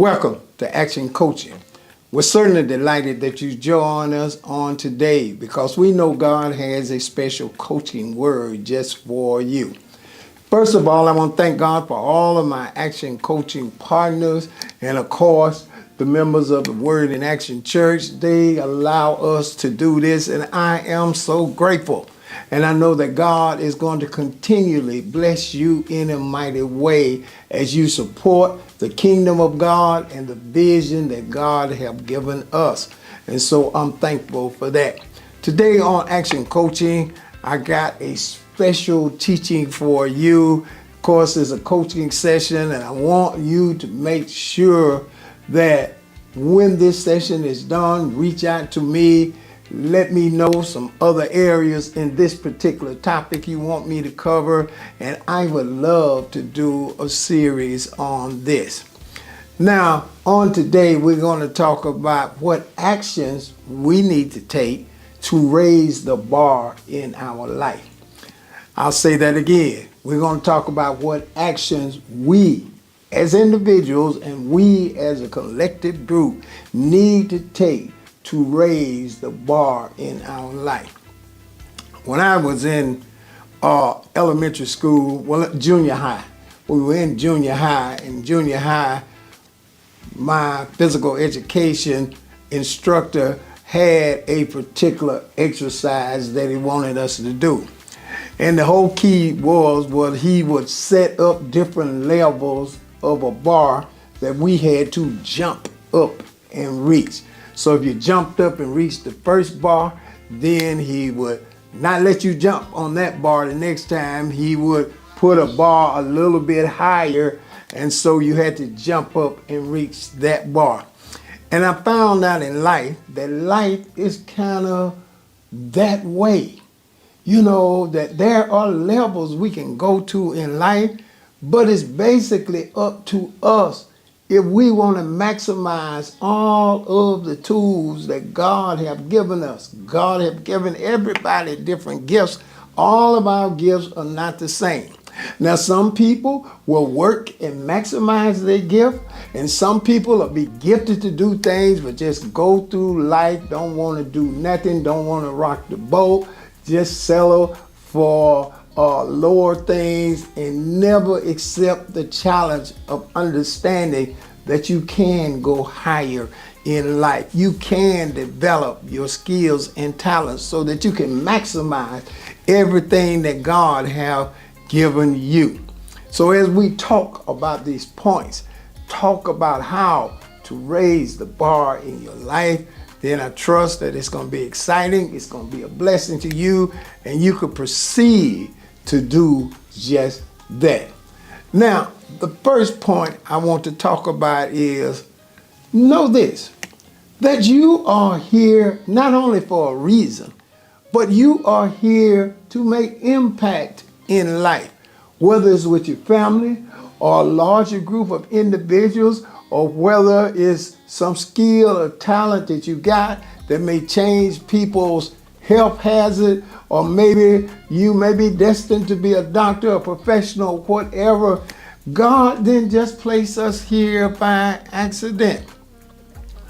Welcome to Action Coaching. We're certainly delighted that you join us on today because we know God has a special coaching word just for you. First of all, I want to thank God for all of my action coaching partners and, of course, the members of the Word in Action Church. They allow us to do this, and I am so grateful. And I know that God is going to continually bless you in a mighty way as you support the kingdom of God and the vision that God has given us. And so I'm thankful for that. Today on Action Coaching, I got a special teaching for you. Of course, it's a coaching session, and I want you to make sure that when this session is done, reach out to me. Let me know some other areas in this particular topic you want me to cover, and I would love to do a series on this. Now, on today, we're going to talk about what actions we need to take to raise the bar in our life. I'll say that again. We're going to talk about what actions we as individuals and we as a collective group need to take to raise the bar in our life. When I was in elementary school, junior high, we were in junior high. In junior high, my physical education instructor had a particular exercise that he wanted us to do. And the whole key was he would set up different levels of a bar that we had to jump up and reach. So if you jumped up and reached the first bar, then he would not let you jump on that bar the next time. He would put a bar a little bit higher, and so you had to jump up and reach that bar. And I found out in life that life is kind of that way. You know, that there are levels we can go to in life, but it's basically up to us if we want to maximize all of the tools that God has given us. God has given everybody different gifts. All of our gifts are not the same. Now, some people will work and maximize their gift, and some people will be gifted to do things, but just go through life, don't want to do nothing, don't want to rock the boat, just settle for lower things and never accept the challenge of understanding that you can go higher in life. You can develop your skills and talents so that you can maximize everything that God has given you. So as we talk about these points, talk about how to raise the bar in your life, then I trust that it's going to be exciting, it's going to be a blessing to you, and you could proceed to do just that. Now, the first point I want to talk about is, know this, that you are here not only for a reason, but you are here to make impact in life, whether it's with your family or a larger group of individuals, or whether it's some skill or talent that you got that may change people's health hazard, or maybe you may be destined to be a doctor, a professional, whatever. God didn't just place us here by accident.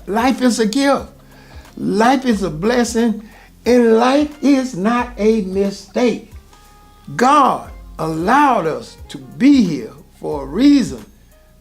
Life is a gift. Life is a blessing, and life is not a mistake. God allowed us to be here for a reason,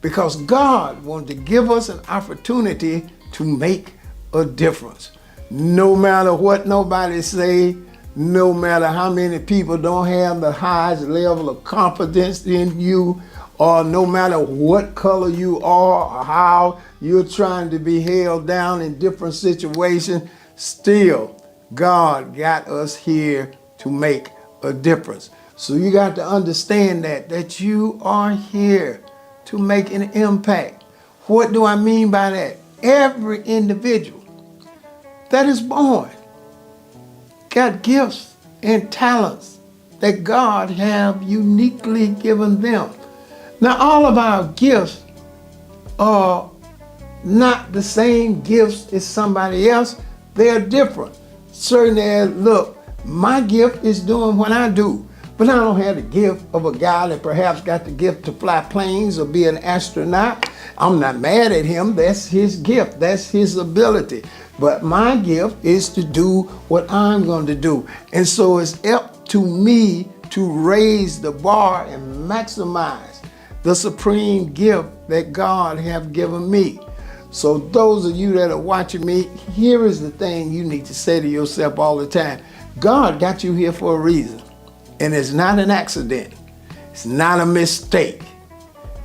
because God wanted to give us an opportunity to make a difference. No matter what nobody say, no matter how many people don't have the highest level of confidence in you, or no matter what color you are or how you're trying to be held down in different situations, still God got us here to make a difference. So you got to understand that you are here to make an impact. What do I mean by that? Every individual that is born got gifts and talents that God have uniquely given them. Now, all of our gifts are not the same gifts as somebody else. They are different. Certainly, look, my gift is doing what I do, But I don't have the gift of a guy that perhaps got the gift to fly planes or be an astronaut. I'm not mad at him. That's his gift. That's his ability. But my gift is to do what I'm going to do. And so it's up to me to raise the bar and maximize the supreme gift that God have given me. So those of you that are watching me, here is the thing you need to say to yourself all the time. God got you here for a reason. And it's not an accident. It's not a mistake.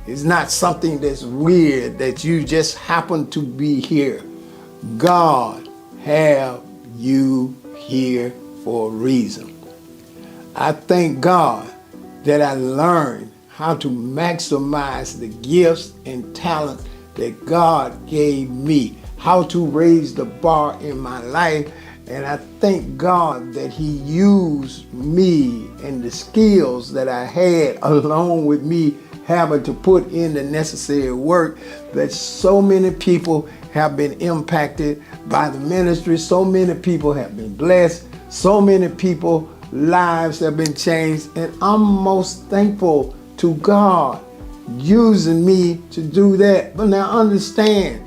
It's not something that's weird that you just happen to be here. God have you here for a reason. I thank God that I learned how to maximize the gifts and talent that God gave me, how to raise the bar in my life. And I thank God that He used me and the skills that I had, along with me having to put in the necessary work, that so many people have been impacted by the ministry. So many people have been blessed. So many people lives have been changed. And I'm most thankful to God using me to do that. But now understand,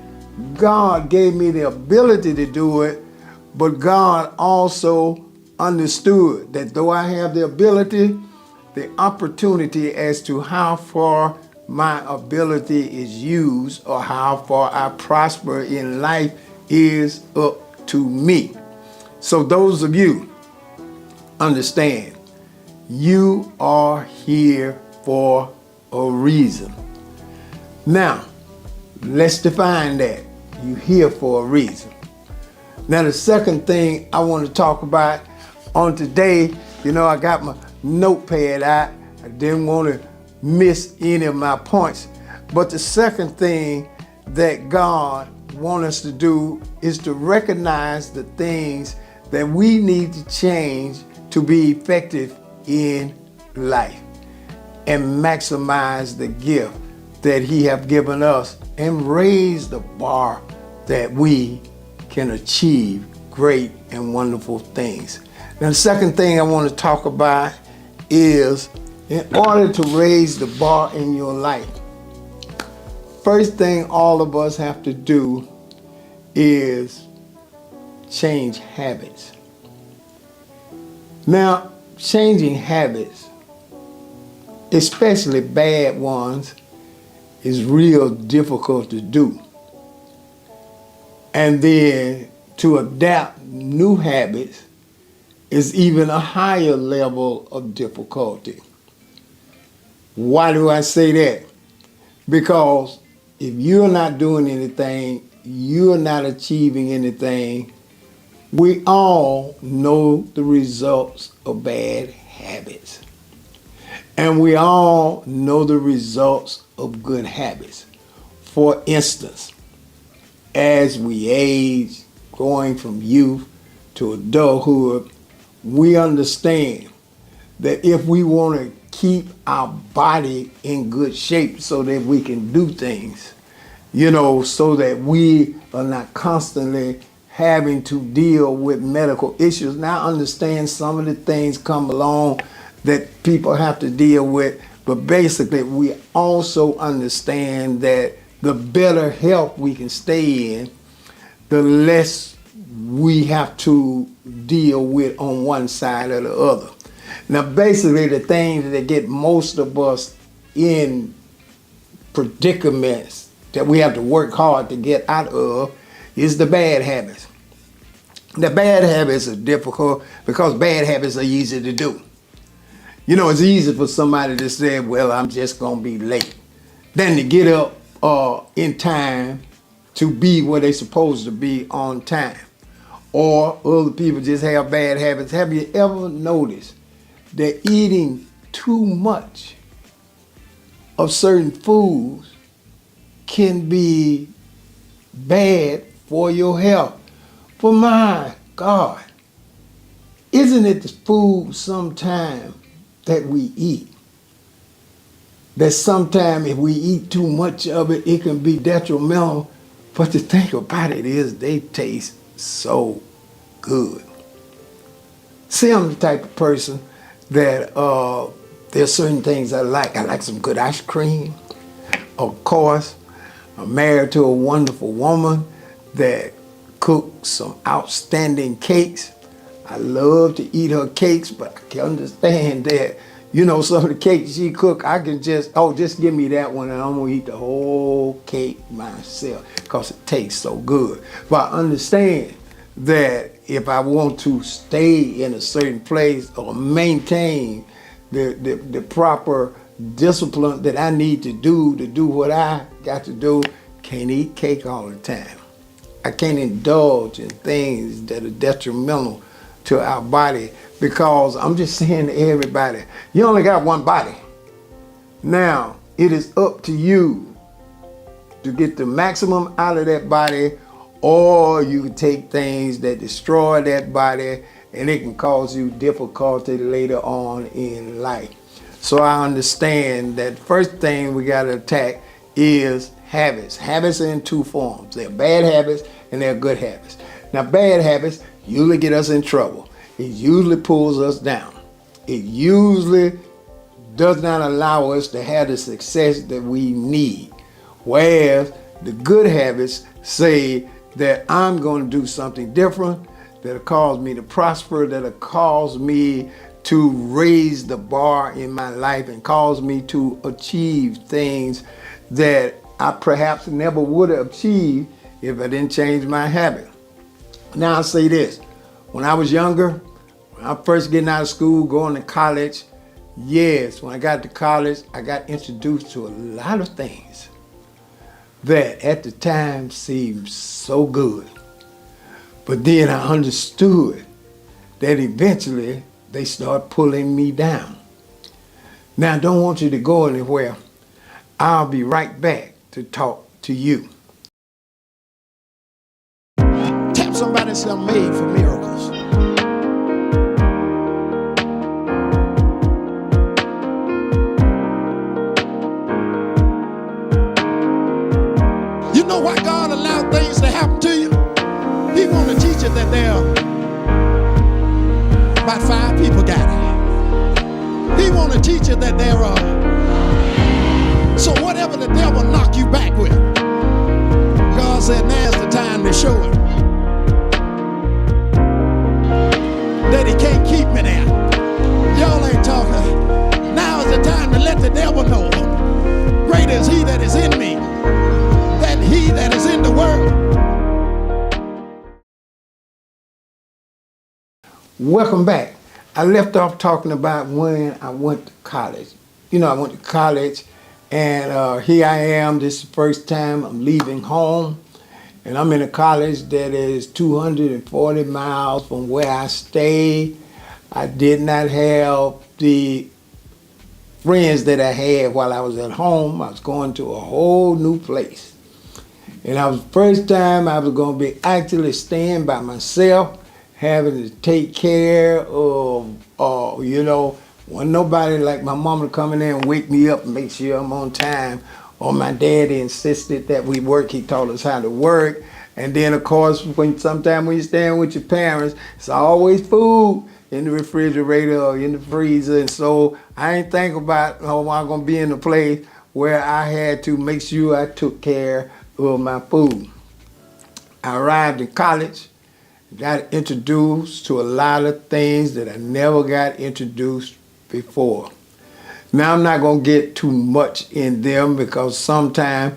God gave me the ability to do it, but God also understood that though I have the ability, the opportunity as to how far my ability is used or how far I prosper in life is up to me. So those of you, understand, you are here for a reason. Now, let's define that. You're here for a reason. Now, the second thing I want to talk about on today, I got my notepad out. I didn't want to miss any of my points. But the second thing that God wants us to do is to recognize the things that we need to change to be effective in life and maximize the gift that He have given us and raise the bar that we can achieve great and wonderful things. Now, the second thing I want to talk about is, in order to raise the bar in your life, first thing all of us have to do is change habits. Now, changing habits, especially bad ones, is real difficult to do. And then to adapt new habits is even a higher level of difficulty. Why do I say that? Because if you're not doing anything, you're not achieving anything. We all know the results of bad habits. And we all know the results of good habits. For instance, as we age, going from youth to adulthood, we understand that if we want to keep our body in good shape so that we can do things, so that we are not constantly having to deal with medical issues. Now, I understand some of the things come along that people have to deal with, but basically we also understand that the better health we can stay in, the less we have to deal with on one side or the other. Now, basically, the things that get most of us in predicaments that we have to work hard to get out of is the bad habits. The bad habits are difficult because bad habits are easy to do. It's easy for somebody to say, well, I'm just going to be late, than to get up in time to be where they're supposed to be on time. Or other people just have bad habits. Have you ever noticed that eating too much of certain foods can be bad for your health? For my God, isn't it the food sometime that we eat, that sometimes if we eat too much of it, it can be detrimental? But the thing about it is they taste so good. See, I'm the type of person that there's certain things I like. I like some good ice cream. Of course, I'm married to a wonderful woman that cooks some outstanding cakes. I love to eat her cakes, but I can understand that, some of the cakes she cook, I can just give me that one and I'm gonna eat the whole cake myself because it tastes so good. But I understand that if I want to stay in a certain place or maintain the proper discipline that I need to do what I got to do, can't eat cake all the time. I can't indulge in things that are detrimental to our body, because I'm just saying to everybody, you only got one body. Now, it is up to you to get the maximum out of that body, or you can take things that destroy that body and it can cause you difficulty later on in life. So I understand that first thing we got to attack is habits. Habits are in two forms. They're bad habits and they're good habits. Now, bad habits usually get us in trouble. It usually pulls us down. It usually does not allow us to have the success that we need. Whereas the good habits say that I'm going to do something different, that'll cause me to prosper, that'll cause me to raise the bar in my life and cause me to achieve things that I perhaps never would have achieved if I didn't change my habit. Now I'll say this, when I was younger, when I first getting out of school, going to college, yes, when I got to college, I got introduced to a lot of things that at the time seemed so good. But then I understood that eventually they start pulling me down. Now I don't want you to go anywhere. I'll be right back to talk to you. Tap somebody and say, I'm made for miracles. You know why God allowed things to happen to you? He want to teach you that there are about 5 people got it. He want to teach you that there are. So whatever the devil knock you back with, God said now's the time to show him that he can't keep me there. Y'all ain't talking. Now is the time to let the devil know greater is he that is in me than he that is in the world. Welcome back. I left off talking about when I went to college. I went to college and here I am. This is the first time I'm leaving home. And I'm in a college that is 240 miles from where I stay. I did not have the friends that I had while I was at home. I was going to a whole new place. And that was the first time I was going to be actually staying by myself, having to take care of, wasn't nobody like my mama to come in there and wake me up and make sure I'm on time. Or my daddy insisted that we work. He taught us how to work. And then, of course, sometimes when you're staying with your parents, it's always food in the refrigerator or in the freezer. And so I ain't think about, I'm going to be in a place where I had to make sure I took care of my food. I arrived in college, got introduced to a lot of things that I never got introduced before. Now, I'm not going to get too much in them because sometimes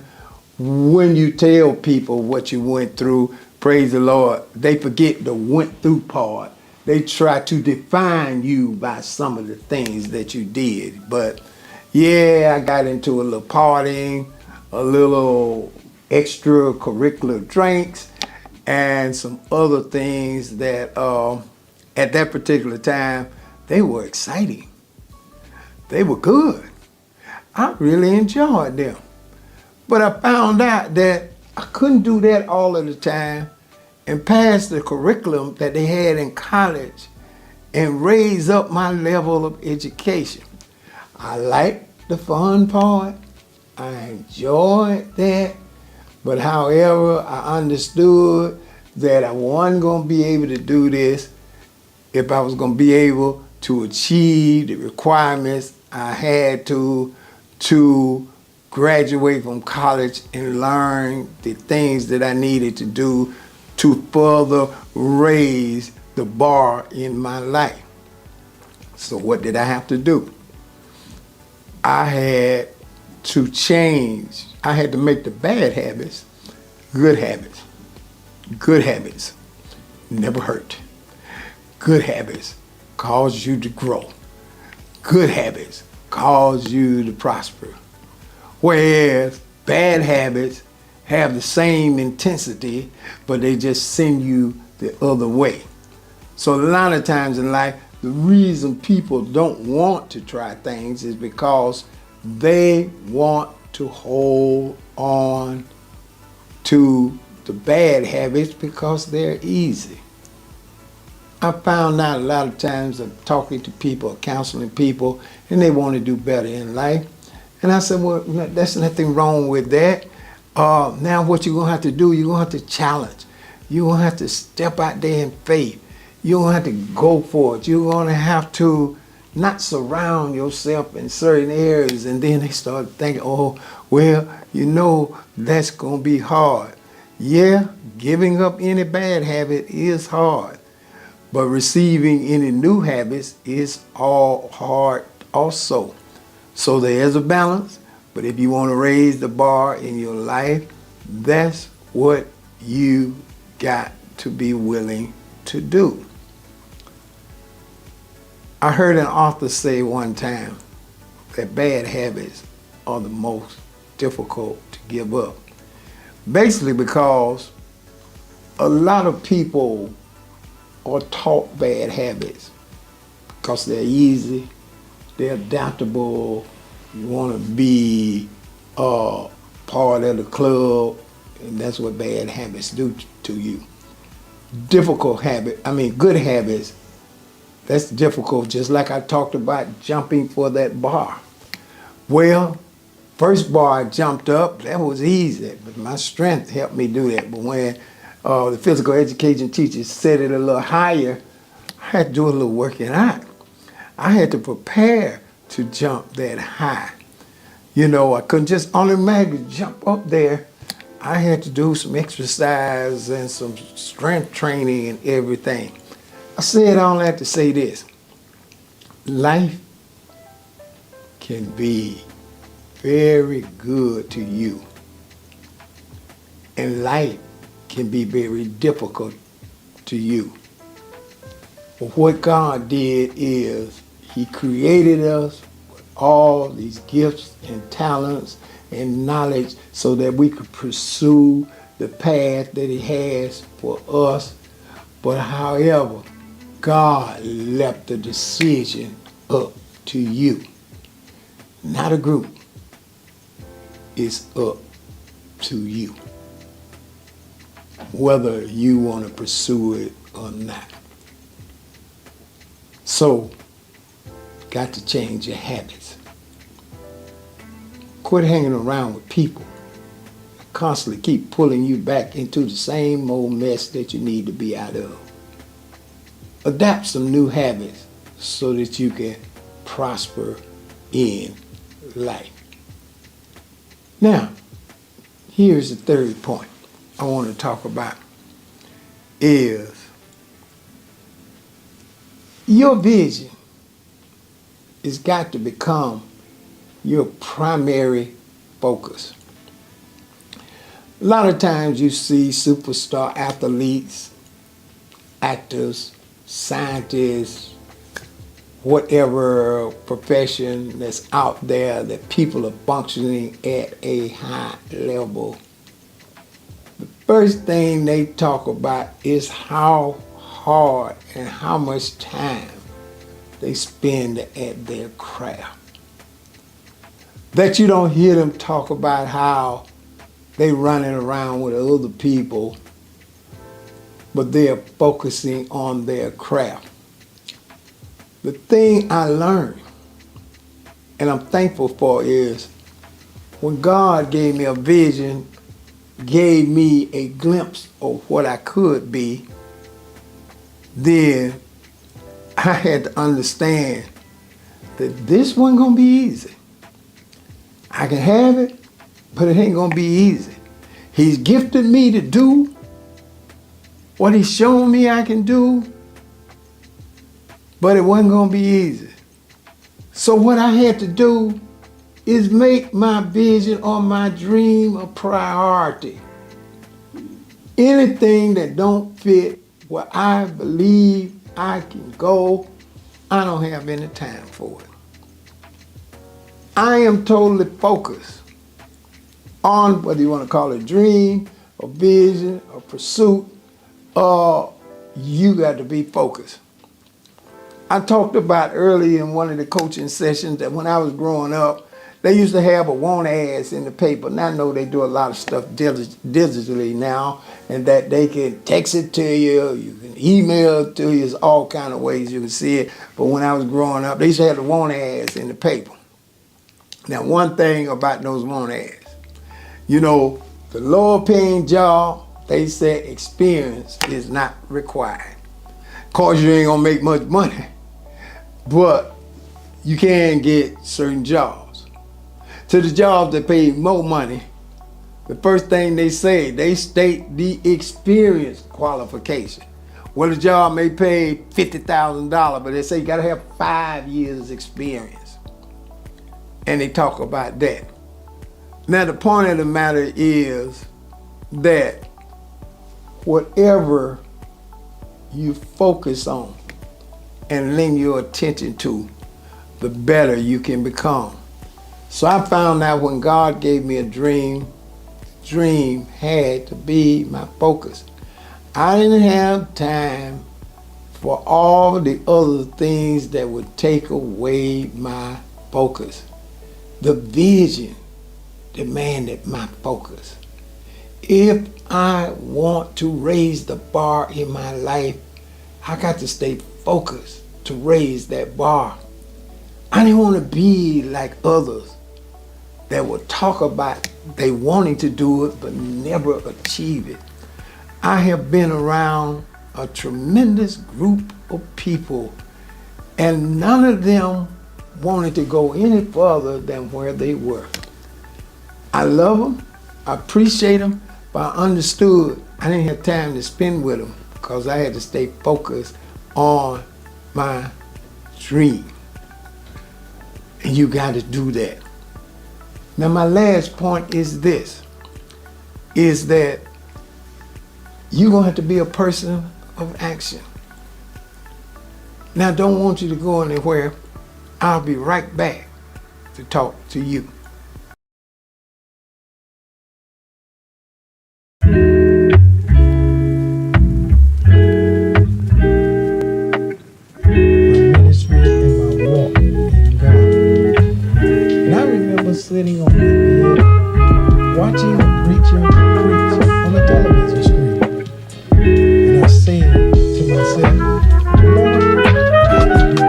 when you tell people what you went through, praise the Lord, they forget the went through part. They try to define you by some of the things that you did. But yeah, I got into a little partying, a little extracurricular drinks, and some other things that at that particular time, they were exciting. They were good. I really enjoyed them. But I found out that I couldn't do that all of the time and pass the curriculum that they had in college and raise up my level of education. I liked the fun part. I enjoyed that. But however, I understood that I wasn't going to be able to do this if I was going to be able to achieve the requirements I had to graduate from college and learn the things that I needed to do to further raise the bar in my life. So what did I have to do? I had to change. I had to make the bad habits good habits. Good habits never hurt. Good habits cause you to grow. Good habits cause you to prosper. Whereas bad habits have the same intensity, but they just send you the other way. So a lot of times in life, the reason people don't want to try things is because they want to hold on to the bad habits because they're easy. I found out a lot of times of talking to people, counseling people, and they want to do better in life. And I said, well, there's nothing wrong with that. Now what you're going to have to do, you're going to have to challenge. You're going to have to step out there in faith. You're going to have to go for it. You're going to have to not surround yourself in certain areas. And then they start thinking, oh, well, that's going to be hard. Yeah, giving up any bad habit is hard. But receiving any new habits is all hard also. So there is a balance. But if you want to raise the bar in your life, that's what you got to be willing to do. I heard an author say one time that bad habits are the most difficult to give up. Basically because a lot of people are taught bad habits because they're easy, they're adaptable, you want to be part of the club, and that's what bad habits do to you. Good habits, that's difficult, just like I talked about jumping for that bar. Well, first bar I jumped up, that was easy, but my strength helped me do that. But when the physical education teacher set it a little higher, I had to do a little working out. I had to prepare to jump that high. I couldn't just automatically jump up there. I had to do some exercise and some strength training and everything. I said all that to say this. Life can be very good to you. And life can be very difficult to you. But what God did is He created us with all these gifts and talents and knowledge so that we could pursue the path that He has for us. But however, God left the decision up to you, not a group. It's up to you, whether you want to pursue it or not. So, got to change your habits. Quit hanging around with people that constantly keep pulling you back into the same old mess that you need to be out of. Adapt some new habits so that you can prosper in life. Now, here's the third point I want to talk about is your vision has got to become your primary focus. A lot of times you see superstar athletes, actors, scientists, whatever profession that's out there that people are functioning at a high level. The first thing they talk about is how hard and how much time they spend at their craft. That you don't hear them talk about how they running around with other people, but they're focusing on their craft. The thing I learned, and I'm thankful for, is when God gave me a vision, gave me a glimpse of what I could be, then I I had to understand that this wasn't going to be easy. I can have it, but it ain't going to be easy. He's gifted me to do what he's shown me I can do, but it wasn't going to be easy. So what I had to do is make my vision or my dream a priority. Anything that don't fit where I believe I can go, I don't have any time for it. I am totally focused on whether you want to call it a dream, a vision, a pursuit, you got to be focused. I talked about earlier in one of the coaching sessions that when I was growing up, they used to have a want ads in the paper. Now I know they do a lot of stuff digitally now, and that they can text it to you, you can email it to you, there's all kind of ways you can see it. But when I was growing up, they used to have the want ads in the paper. Now one thing about those want ads, you know, the lower paying job, they say experience is not required. Of course, you ain't gonna make much money, but you can get certain jobs. To the jobs that pay more money, the first thing they say, they state the experience qualification. Well, the job may pay $50,000, but they say you gotta have 5 years experience. And they talk about that. Now, the point of the matter is that whatever you focus on and lend your attention to, the better you can become. So I found out when God gave me a dream had to be my focus. I didn't have time for all the other things that would take away my focus. The vision demanded my focus. If I want to raise the bar in my life, I got to stay focused to raise that bar. I didn't want to be like others that would talk about they wanting to do it but never achieve it. I have been around a tremendous group of people and none of them wanted to go any further than where they were. I love them, I appreciate them, but I understood I didn't have time to spend with them because I had to stay focused on my dream. And you got to do that. Now my last point is this, is that you're going to have to be a person of action. Now I don't want you to go anywhere. I'll be right back to talk to you. Sitting on my bed, watching a preacher preach on the television screen. And I said to myself, Lord, I can do better than him.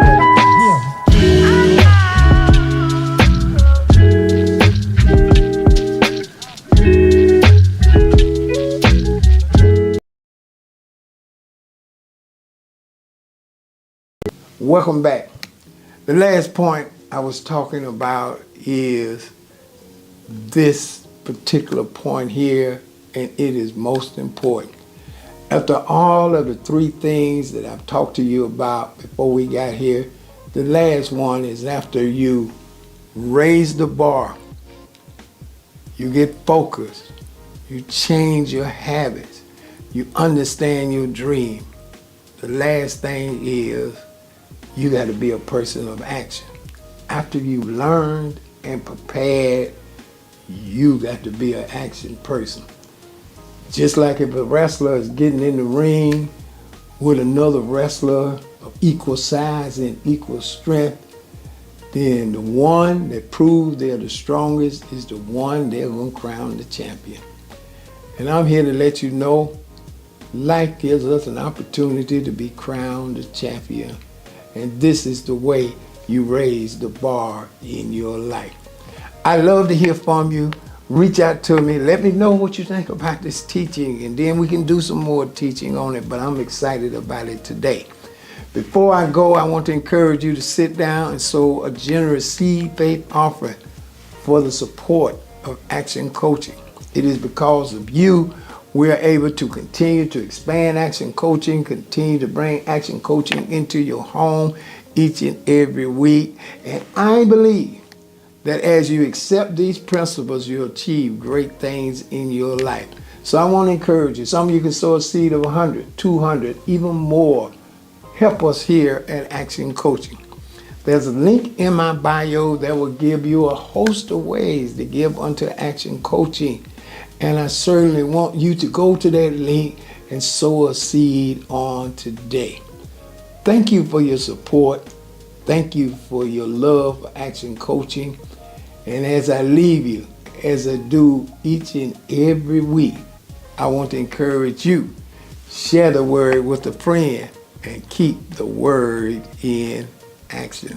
Welcome back. The last point I was talking about is this particular point here, and it is most important. After all of the three things that I've talked to you about before we got here, the last one is after you raise the bar, you get focused, you change your habits, you understand your dream. The last thing is you got to be a person of action. After you've learned and prepared, you got to be an action person. Just like if a wrestler is getting in the ring with another wrestler of equal size and equal strength, then the one that proves they're the strongest is the one they're going to crown the champion. And I'm here to let you know, life gives us an opportunity to be crowned the champion. And this is the way you raise the bar in your life. I love to hear from you. Reach out to me. Let me know what you think about this teaching, and then we can do some more teaching on it, but I'm excited about it today. Before I go, I want to encourage you to sit down and sow a generous seed faith offering for the support of Action Coaching. It is because of you we are able to continue to expand Action Coaching, continue to bring Action Coaching into your home each and every week. And I believe that as you accept these principles, you'll achieve great things in your life. So I want to encourage you. Some of you can sow a seed of 100, 200, even more. Help us here at Action Coaching. There's a link in my bio that will give you a host of ways to give unto Action Coaching. And I certainly want you to go to that link and sow a seed on today. Thank you for your support. Thank you for your love for Action Coaching. And as I leave you, as I do each and every week, I want to encourage you, share the word with a friend and keep the word in action.